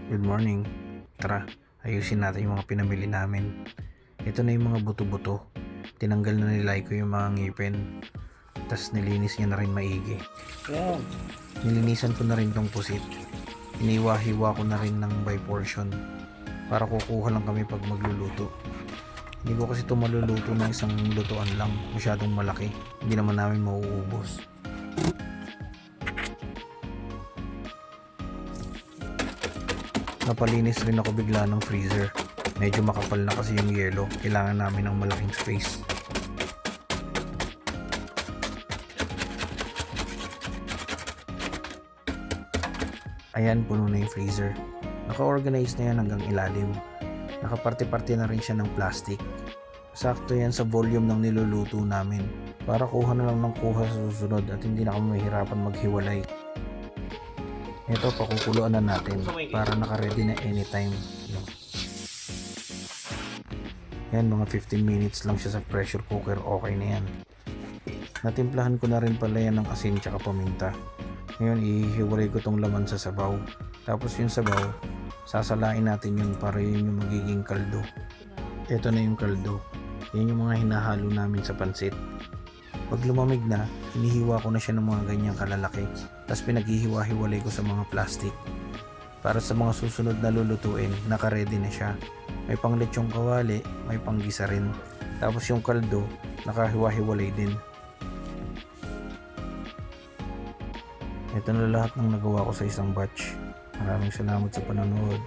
Good morning. Tara, ayusin natin yung mga pinamili namin. Ito na yung mga buto-buto. Tinanggal na ni Laiko yung mga ngipin. Tapos nilinis niya na rin maigi. Yan. Nilinisan ko na rin tong pusit. Iniwa-hiwa ko na rin ng by portion. Para kukuha lang kami pag magluluto. Hindi ko kasi ito maluluto ng isang lutuan lang. Masyadong malaki. Hindi naman namin mauubos. Napalinis rin ako bigla ng freezer. Medyo makapal na kasi yung yelo. Kailangan namin ng malaking space. Ayan, puno na yung freezer. Naka-organize na yan hanggang ilalim. Nakaparte-parte na rin siya ng plastic. Sakto yan sa volume ng niluluto namin. Para kuha na lang ng kuha sa susunod at hindi na kami mahirapan maghiwalay. Ito, pakukuluan na natin para naka-ready na anytime. Yan, mga 15 minutes lang siya sa pressure cooker, okay na yan. Natimplahan ko na rin pala yan ng asin tsaka paminta. Ngayon, ihiwalay ko tong laman sa sabaw. Tapos yung sabaw, sasalain natin yun para yun yung magiging kaldo. Ito na yung kaldo. Yan yung mga hinahalo namin sa pansit. Pag lumamig na, hinihiwa ko na siya ng mga ganyang kalalaki. Tapos pinaghihiwa-hiwalay ko sa mga plastic. Para sa mga susunod na lulutuin, naka-ready na siya. May panglechong kawali, may panggisa rin. Tapos yung kaldo, nakahiwa-hiwalay din. Ito na lahat ng nagawa ko sa isang batch. Maraming salamat sa panonood.